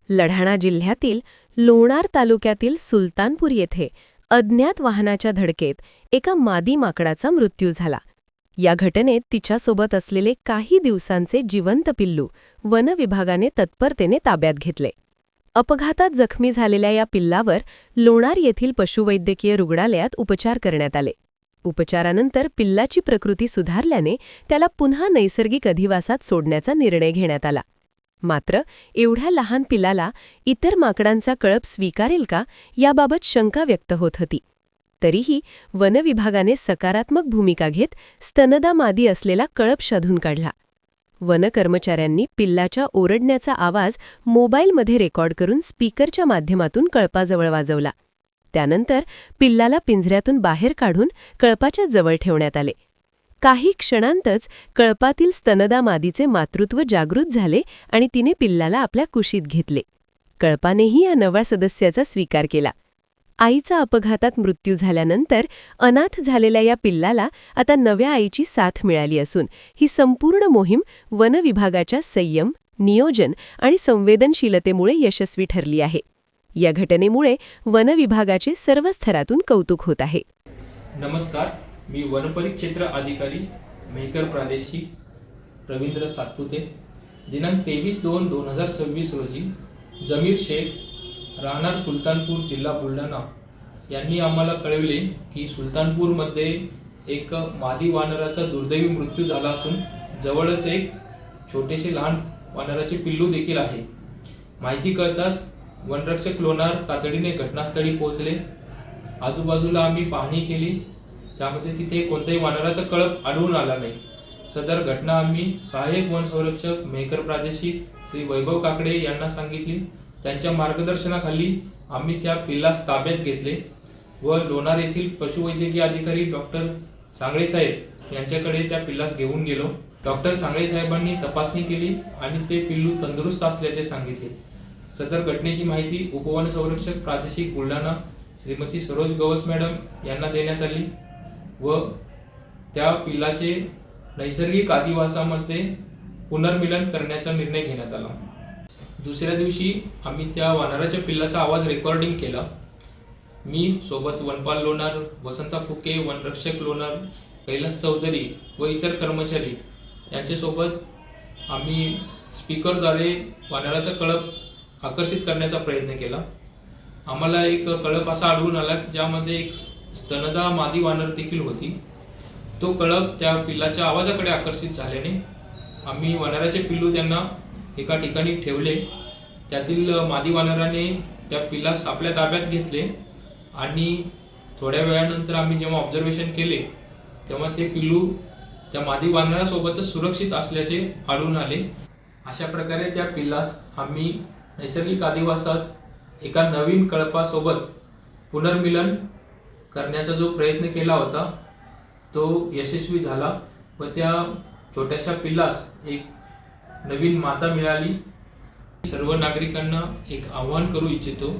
लढाणा जिल्ह्यातील लोणार तालुक्यातील सुलतानपूर येथे अज्ञात वाहनाच्या धडकेत एका मादी माकडाचा मृत्यू झाला. या घटनेत तिच्यासोबत असलेले काही दिवसांचे जिवंत पिल्लू वन विभागाने तत्परतेने ताब्यात घेतले. अपघातात जखमी झालेल्या या पिल्लावर लोणार येथील पशुवैद्यकीय रुग्णालयात उपचार करण्यात आले. उपचारानंतर पिल्लाची प्रकृती सुधारल्याने त्याला पुन्हा नैसर्गिक अधिवासात सोडण्याचा निर्णय घेण्यात आला. मात्र एवढ्या लहान पिल्लाला इतर माकडांचा कळप स्वीकारेल का याबाबत शंका व्यक्त होत होती. तरीही वनविभागाने सकारात्मक भूमिका घेत स्तनदा मादी असलेला कळप शोधून काढला. वन कर्मचाऱ्यांनी पिल्लाच्या ओरडण्याचा आवाज मोबाईलमध्ये रेकॉर्ड करून स्पीकरच्या माध्यमातून कळपाजवळ वाजवला. त्यानंतर पिल्लाला पिंजऱ्यातून बाहेर काढून कळपाच्या जवळ ठेवण्यात आले. काही क्षणांतच कळपातील स्तनदा मादीचे मातृत्व जागृत झाले आणि तिने पिल्लाला आपल्या कुशीत घेतले. कळपानेही या नव्या सदस्याचा स्वीकार केला. आईचा अपघातात मृत्यू झाल्यानंतर अनाथ झालेल्या या पिल्लाला आता नव्या आईची साथ मिळाली असून ही संपूर्ण मोहीम वन विभागाच्या संयम, नियोजन आणि संवेदनशीलतेमुळे यशस्वी ठरली आहे. या घटनेमुळे वन विभागाचे सर्व स्तरातून कौतुक होत आहे. नमस्कार, मी वनपरिक्षेत्र अधिकारी मेहकर प्रादेशिक रवींद्र सातपुते. दिनांक 23/2/2026 रोजी जमीर शेख राहणार सुलतानपूर जिल्हा बुलढाणा यांनी आम्हाला कळविले की सुलतानपूरमध्ये एक मादी वानराचा दुर्दैवी मृत्यू झाला असून जवळच एक छोटेसे लहान वानराचे पिल्लू देखील आहे. माहिती कळताच वनरक्षक लोणार तातडीने घटनास्थळी पोहोचले. आजूबाजूला आम्ही पाहणी केली. त्यामध्ये तिथे कोणत्याही वानराचा कळप आढळून आला नाही. सदर घटना आम्ही सहाय्यक वन संरक्षक मेहकर प्रादेशिक श्री वैभव काकडे यांना सांगितली. त्यांच्या मार्गदर्शनाखाली आम्ही त्या पिल्लास ताब्यात घेतले व लोणार येथील पशुवैद्यकीय अधिकारी डॉक्टर सांगळे साहेब यांच्याकडे त्या पिल्लास घेऊन गेलो. डॉक्टर सांगळे साहेबांनी तपासणी केली आणि ते पिल्लू तंदुरुस्त असल्याचे सांगितले. सदर घटनेची माहिती उपवन संरक्षक प्रादेशिक बुलढाणा श्रीमती सरोज गवस मॅडम यांना देण्यात आली व त्या पिल्लाचे नैसर्गिक अधिवासामध्ये पुनर्मिलन करण्याचा निर्णय घेण्यात आला. दुसऱ्या दिवशी आम्ही त्या वानराच्या पिल्लाचा आवाज रेकॉर्डिंग केला. मी सोबत वनपाल लोणार, वसंता फुके, वनरक्षक लोणार, कैलास चौधरी व इतर कर्मचारी यांच्यासोबत आम्ही स्पीकरद्वारे वानराचा कळप आकर्षित करण्याचा प्रयत्न केला. आम्हाला एक कळप असा आढळून आला की ज्यामध्ये एक स्तनदा मादी वानर देखील होती. तो कळप त्या पिल्लाच्या आवाजाकडे आकर्षित झाल्याने आम्ही वानराचे पिल्लू त्यांना एका ठिकाणी ठेवले. त्यातील मादी वानराने त्या पिल्लास आपल्या ताब्यात घेतले आणि थोड्या वेळानंतर आम्ही जेव्हा ऑब्झर्वेशन केले तेव्हा ते पिल्लू त्या मादी वानरासोबतच सुरक्षित असल्याचे आढळून आले. अशा प्रकारे त्या पिल्लास आम्ही नैसर्गिक अधिवासात एका नवीन कळपासोबत पुनर्मिलन करण्याचा जो प्रयत्न केला होता तो यशस्वी झाला व त्या छोट्याशा पिल्लास एक नवीन माता मिळाली. सर्व नागरिकांना एक आवाहन करू इच्छितो,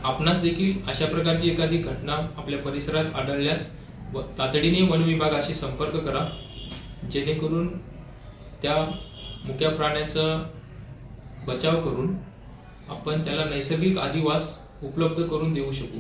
आपणास देखील अशा प्रकारची एखादी घटना आपल्या परिसरात आढळल्यास तातडीने वन विभागाशी संपर्क करा, जेणेकरून त्या मुक्या प्राण्याचा बचाव करून आपण त्याला नैसर्गिक अधिवास उपलब्ध करून देऊ शकू.